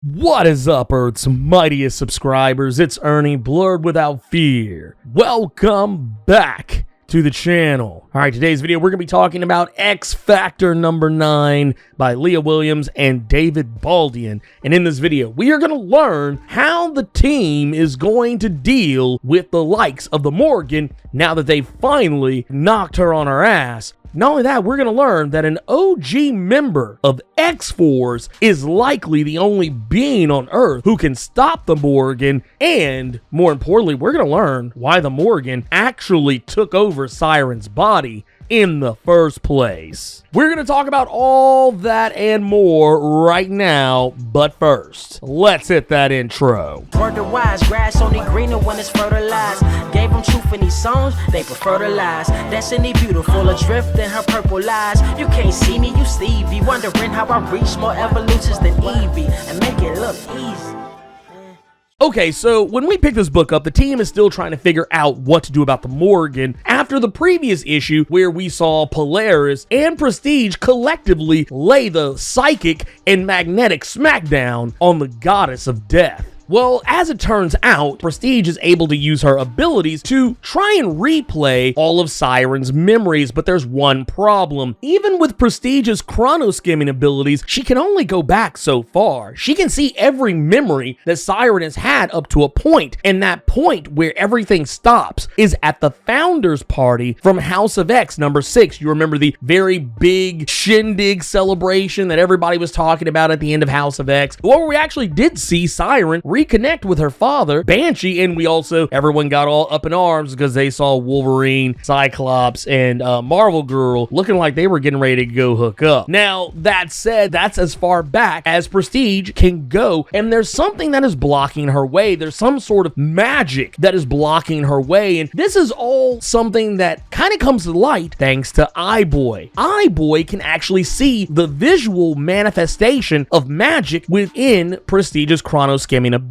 What is up, Earth's mightiest subscribers? It's Ernie, Blerd without fear. Welcome back to the channel. Alright, today's video we're going to be talking about X Factor number 9 by Leah Williams and David Baldian. And in this video, we are going to learn how the team is going to deal with the likes of the Morrigan now that they finally knocked her on her ass. Not only that, we're going to learn that an OG member of X-Force is likely the only being on Earth who can stop the Morrigan, and more importantly, we're going to learn why the Morrigan actually took over Siren's body in the first place. We're going to talk about all that and more right now, but first, let's hit that intro. Word to wise, grass only greener when it's fertilized. Gave them truth in these songs, they prefer to lies. Destiny beautiful, adrift in her purple lies. You can't see me, you Stevie, wondering how I reach more evolutions than Evie and make it look easy. Okay, so when we pick this book up, the team is still trying to figure out what to do about the Morrigan after the previous issue where we saw Polaris and Prestige collectively lay the psychic and magnetic smackdown on the goddess of death. Well, as it turns out, Prestige is able to use her abilities to try and replay all of Siren's memories, but there's one problem. Even with Prestige's chrono-skimming abilities, she can only go back so far. She can see every memory that Siren has had up to a point, and that point where everything stops is at the Founders Party from House of X number 6. You remember the very big shindig celebration that everybody was talking about at the end of House of X, where we actually did see Siren reconnect with her father, Banshee, and everyone got all up in arms because they saw Wolverine, Cyclops, and Marvel Girl looking like they were getting ready to go hook up. Now, that said, that's as far back as Prestige can go, and there's something that is blocking her way. There's some sort of magic that is blocking her way, and this is all something that kind of comes to light thanks to Eye-Boy. Eye-Boy can actually see the visual manifestation of magic within Prestige's chrono-skimming abilities.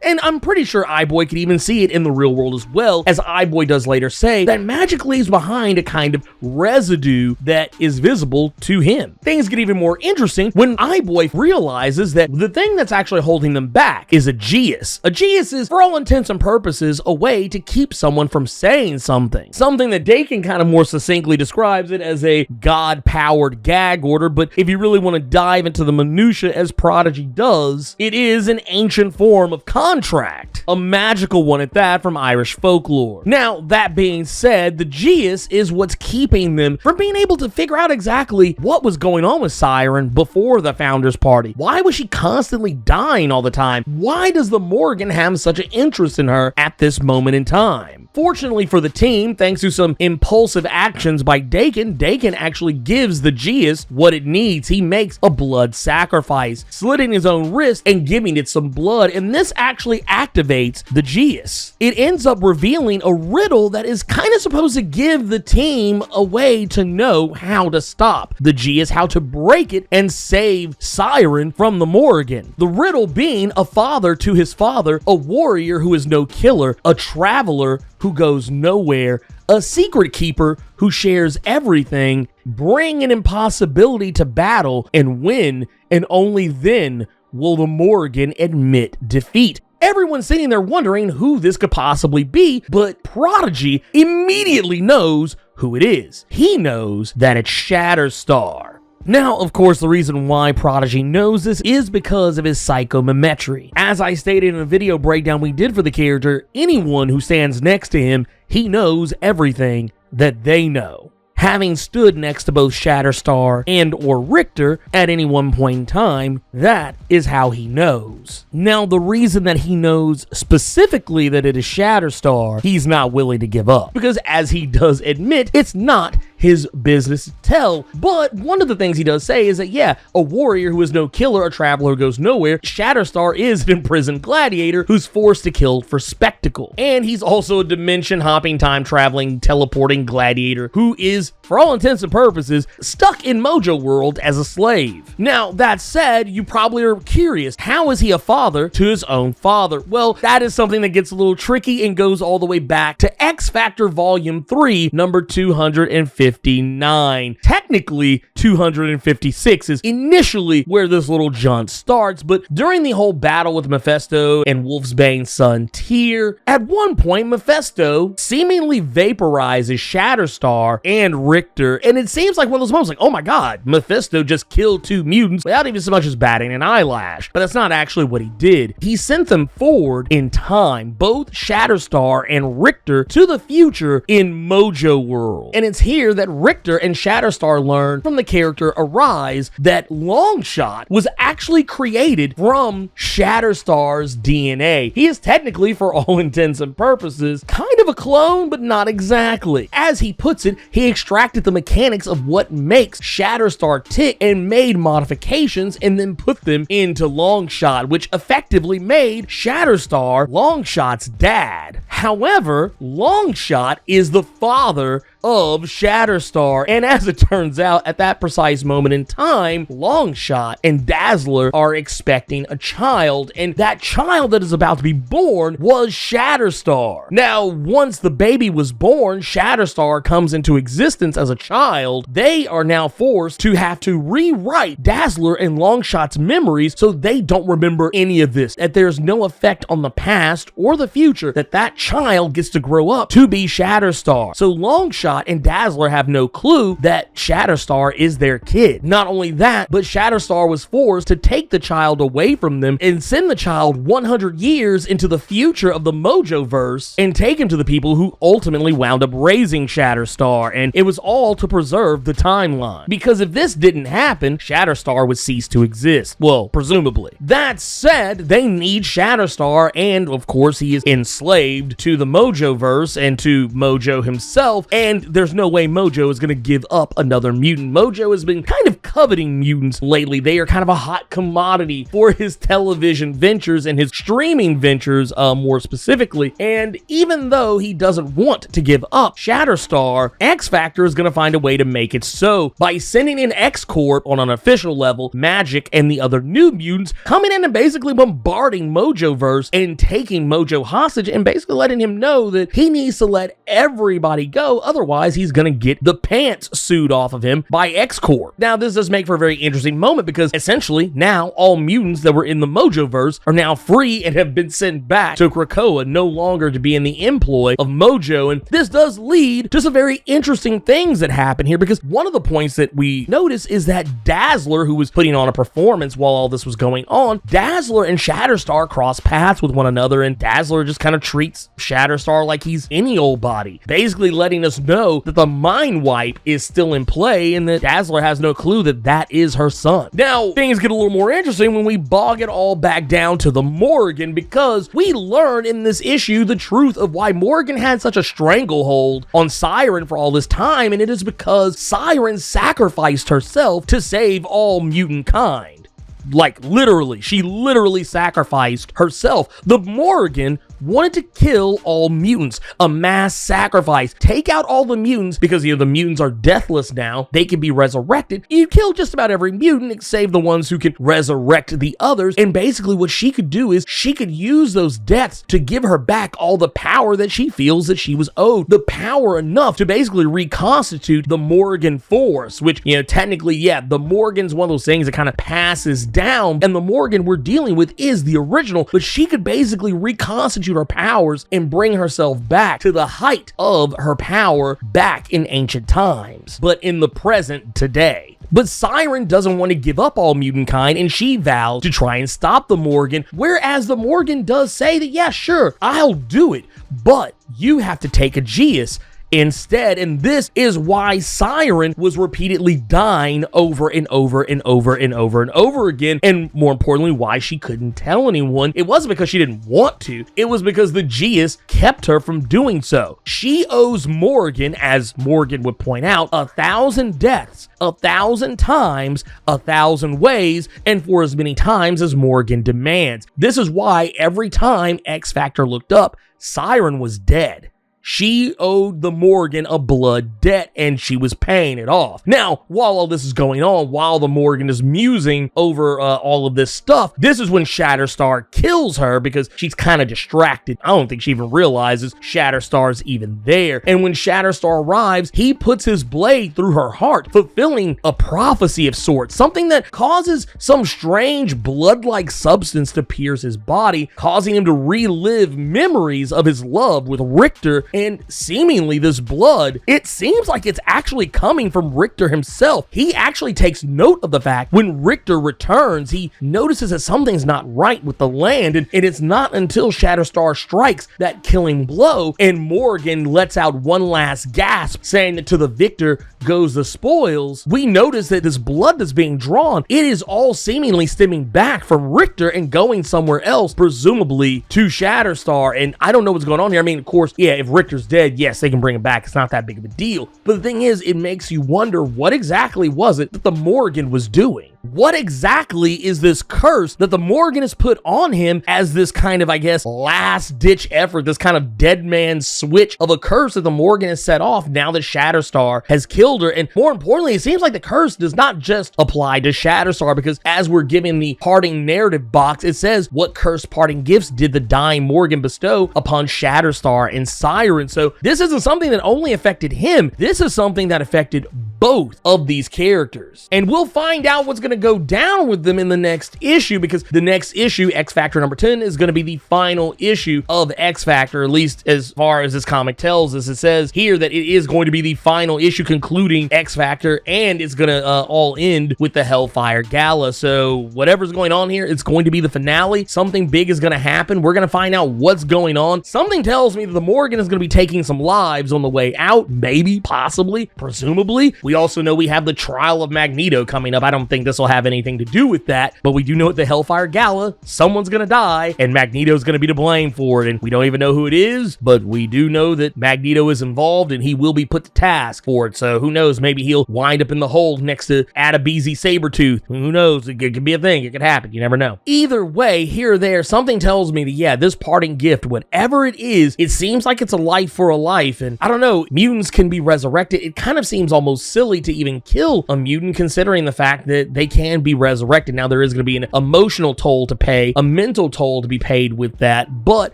And I'm pretty sure Eye-Boy could even see it in the real world as well, as Eye-Boy does later say that magic leaves behind a kind of residue that is visible to him. Things get even more interesting when Eye-Boy realizes that the thing that's actually holding them back is a Geas. A Geas is, for all intents and purposes, a way to keep someone from saying something. Something that Dakin kind of more succinctly describes it as a God-powered gag order, but if you really want to dive into the minutia as Prodigy does, it is an ancient form of contract, a magical one at that from Irish folklore. Now, that being said, the Geas is what's keeping them from being able to figure out exactly what was going on with Siren before the Founders Party. Why was she constantly dying all the time? Why does the Morrigan have such an interest in her at this moment in time? Fortunately for the team, thanks to some impulsive actions by Dakin, Dakin actually gives the Geas what it needs. He makes a blood sacrifice, slitting his own wrist and giving it some blood, and this actually activates the Geas. It ends up revealing a riddle that is kind of supposed to give the team a way to know how to stop the Geas, how to break it and save Siren from the Morrigan. The riddle being a father to his father, a warrior who is no killer, a traveler who goes nowhere, a secret keeper who shares everything, bring an impossibility to battle and win, and only then will the Morrigan admit defeat. Everyone's sitting there wondering who this could possibly be, but Prodigy immediately knows who it is. He knows that it's Shatterstar. Now, of course, the reason why Prodigy knows this is because of his psychometry. As I stated in a video breakdown we did for the character, anyone who stands next to him, he knows everything that they know. Having stood next to both Shatterstar and or Richter at any one point in time, that is how he knows. Now, the reason that he knows specifically that it is Shatterstar, he's not willing to give up, because as he does admit, it's not his business to tell. But one of the things he does say is that, yeah, a warrior who is no killer, a traveler who goes nowhere, Shatterstar is an imprisoned gladiator who's forced to kill for spectacle. And he's also a dimension-hopping, time-traveling, teleporting gladiator who is, for all intents and purposes, stuck in Mojo World as a slave. Now, that said, you probably are curious, how is he a father to his own father? Well, that is something that gets a little tricky and goes all the way back to X Factor Volume 3, number 250. 259. Technically, 256 is initially where this little jaunt starts, but during the whole battle with Mephisto and Wolfsbane's son Tyr, at one point Mephisto seemingly vaporizes Shatterstar and Richter, and it seems like one of those moments like, oh my god, Mephisto just killed 2 mutants without even so much as batting an eyelash. But that's not actually what he did. He sent them forward in time, both Shatterstar and Richter, to the future in Mojo World. And it's here that Richter and Shatterstar learn from the character Arise that Longshot was actually created from Shatterstar's DNA. He is technically, for all intents and purposes, kind of a clone, but not exactly. As he puts it, he extracted the mechanics of what makes Shatterstar tick and made modifications and then put them into Longshot, which effectively made Shatterstar Longshot's dad. However, Longshot is the father of Shatterstar, and as it turns out, at that precise moment in time, Longshot and Dazzler are expecting a child, and that child that is about to be born was Shatterstar. Now, once the baby was born, Shatterstar comes into existence as a child. They are now forced to have to rewrite Dazzler and Longshot's memories so they don't remember any of this, that there's no effect on the past or the future, that child gets to grow up to be Shatterstar. So Longshot and Dazzler have no clue that Shatterstar is their kid. Not only that, but Shatterstar was forced to take the child away from them and send the child 100 years into the future of the Mojoverse and take him to the people who ultimately wound up raising Shatterstar, and it was all to preserve the timeline. Because if this didn't happen, Shatterstar would cease to exist. Well, presumably. That said, they need Shatterstar, and of course he is enslaved to the Mojoverse and to Mojo himself, and there's no way Mojo is going to give up another mutant. Mojo has been kind of coveting mutants lately. They are kind of a hot commodity for his television ventures and his streaming ventures, more specifically. And even though he doesn't want to give up Shatterstar, X-Factor is going to find a way to make it so by sending in X-Corp on an official level, Magic and the other new mutants coming in and basically bombarding Mojoverse and taking Mojo hostage and basically letting him know that he needs to let everybody go, otherwise he's gonna get the pants sued off of him by X-Corp. Now, this does make for a very interesting moment because essentially now all mutants that were in the Mojoverse are now free and have been sent back to Krakoa, no longer to be in the employ of Mojo. And this does lead to some very interesting things that happen here, because one of the points that we notice is that Dazzler, who was putting on a performance while all this was going on, Dazzler and Shatterstar cross paths with one another, and Dazzler just kind of treats Shatterstar like he's any old body, basically letting us know that the mind wipe is still in play and that Dazzler has no clue that that is her son. Now, things get a little more interesting when we bog it all back down to the Morrigan, because we learn in this issue the truth of why Morrigan had such a stranglehold on Siren for all this time, and it is because Siren sacrificed herself to save all mutant kind. Like, literally, she literally sacrificed herself. The Morrigan wanted to kill all mutants, a mass sacrifice, take out all the mutants, because the mutants are deathless now, they can be resurrected. You kill just about every mutant, save the ones who can resurrect the others, and basically what she could do is she could use those deaths to give her back all the power that she feels that she was owed, the power enough to basically reconstitute the Morrigan force, which, technically, yeah, the Morrigan's one of those things that kind of passes down, and the Morrigan we're dealing with is the original, but she could basically reconstitute her powers and bring herself back to the height of her power back in ancient times, but in the present today. But Siren doesn't want to give up all mutant kind, and she vows to try and stop the Morrigan, whereas the Morrigan does say that, yeah, sure, I'll do it, but you have to take Aegeus instead. And this is why Siren was repeatedly dying over and over and over and over and over again, and more importantly, why she couldn't tell anyone. It wasn't because she didn't want to, it was because the Aegeus kept her from doing so. She owes Morrigan, as Morrigan would point out, 1,000 deaths, 1,000 times, 1,000 ways, and for as many times as Morrigan demands. This is why every time X-Factor looked up, Siren was dead. she owed the Morrigan a blood debt and she was paying it off. Now, while all this is going on, while the Morrigan is musing over all of this stuff, this is when Shatterstar kills her because she's kind of distracted. I don't think she even realizes Shatterstar's even there. And when Shatterstar arrives, he puts his blade through her heart, fulfilling a prophecy of sorts, something that causes some strange blood-like substance to pierce his body, causing him to relive memories of his love with Richter. And seemingly this blood, it seems like it's actually coming from Richter himself. He actually takes note of the fact when Richter returns, he notices that something's not right with the land, and it's not until Shatterstar strikes that killing blow and Morrigan lets out one last gasp, saying that to the victor goes the spoils. We notice that this blood that's being drawn, it is all seemingly stemming back from Richter and going somewhere else, presumably to Shatterstar. And I don't know what's going on here. I mean, of course, yeah, if Richter's dead, yes, they can bring him back. It's not that big of a deal. But the thing is, it makes you wonder, what exactly was it that the Morrigan was doing? What exactly is this curse that the Morrigan has put on him as this kind of, I guess, last-ditch effort, this kind of dead man switch of a curse that the Morrigan has set off now that Shatterstar has killed her? And more importantly, it seems like the curse does not just apply to Shatterstar, because as we're given the parting narrative box, it says, what cursed parting gifts did the dying Morrigan bestow upon Shatterstar and Siren? So this isn't something that only affected him. This is something that affected both of these characters. And we'll find out what's going to go down with them in the next issue, because the next issue, X Factor number 10, is going to be the final issue of X Factor, at least as far as this comic tells us. It says here that it is going to be the final issue concluding X Factor, and it's going to all end with the Hellfire Gala. So whatever's going on here, it's going to be the finale. Something big is going to happen. We're going to find out what's going on. Something tells me that the Morrigan is going to be taking some lives on the way out, maybe, possibly, presumably. We also know we have the trial of Magneto coming up. I don't think this will have anything to do with that, but we do know at the Hellfire Gala, someone's going to die, and Magneto's going to be to blame for it, and we don't even know who it is, but we do know that Magneto is involved, and he will be put to task for it. So who knows, maybe he'll wind up in the hole next to Adabisi Sabretooth. Who knows, it could be a thing, it could happen, you never know. Either way, here or there, something tells me that, yeah, this parting gift, whatever it is, it seems like it's a life for a life, and I don't know, mutants can be resurrected. It kind of seems almost silly to even kill a mutant, considering the fact that they can be resurrected. Now, there is going to be an emotional toll to pay, a mental toll to be paid with that, but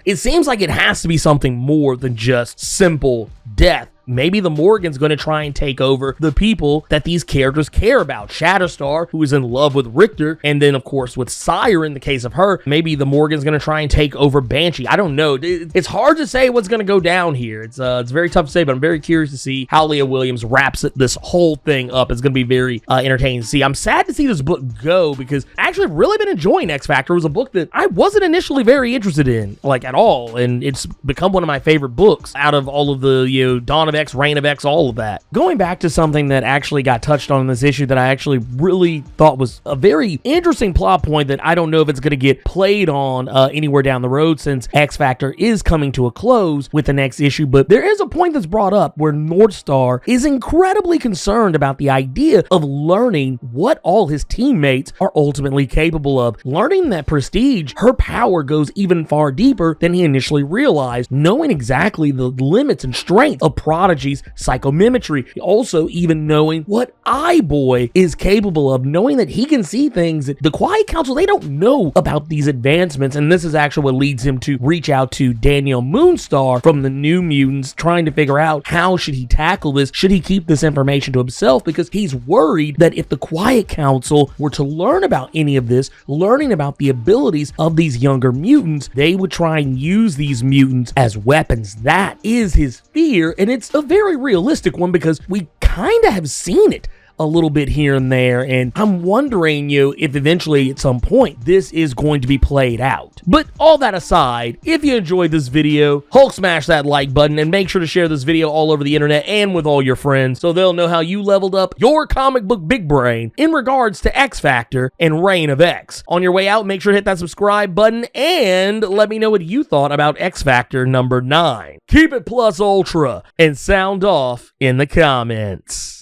it seems like it has to be something more than just simple death. Maybe the Morrigan's going to try and take over the people that these characters care about. Shatterstar, who is in love with Richter, and then, of course, with Siren, the case of her, maybe the Morrigan's going to try and take over Banshee. I don't know. It's hard to say what's going to go down here. It's very tough to say, but I'm very curious to see how Leah Williams wraps this whole thing up. It's going to be very entertaining to see. I'm sad to see this book go, because I actually have really been enjoying X Factor. It was a book that I wasn't initially very interested in, like, at all, and it's become one of my favorite books out of all of the, Dawn of X, Reign of X, all of that. Going back to something that actually got touched on in this issue that I actually really thought was a very interesting plot point that I don't know if it's going to get played on anywhere down the road, since X Factor is coming to a close with the next issue, but there is a point that's brought up where Northstar is incredibly concerned about the idea of learning what all his teammates are ultimately capable of, learning that Prestige, her power goes even far deeper than he initially realized, knowing exactly the limits and strength of Prodigy's psychomimicry, also even knowing what Eye-Boy is capable of, knowing that he can see things that the Quiet Council, they don't know about these advancements. And this is actually what leads him to reach out to Daniel Moonstar from the New Mutants, trying to figure out how should he tackle this. Should he keep this information to himself, because he's worried that if the Quiet Council were to learn about any of this, learning about the abilities of these younger mutants, they would try and use these mutants as weapons. That is his fear, and it's a very realistic one, because we kind of have seen it a little bit here and there, and I'm wondering, if eventually at some point this is going to be played out. But all that aside, if you enjoyed this video, Hulk smash that like button, and make sure to share this video all over the internet and with all your friends, so they'll know how you leveled up your comic book big brain in regards to X Factor and Reign of X. On your way out, make sure to hit that subscribe button, and let me know what you thought about X Factor number 9. Keep it plus ultra, and sound off in the comments.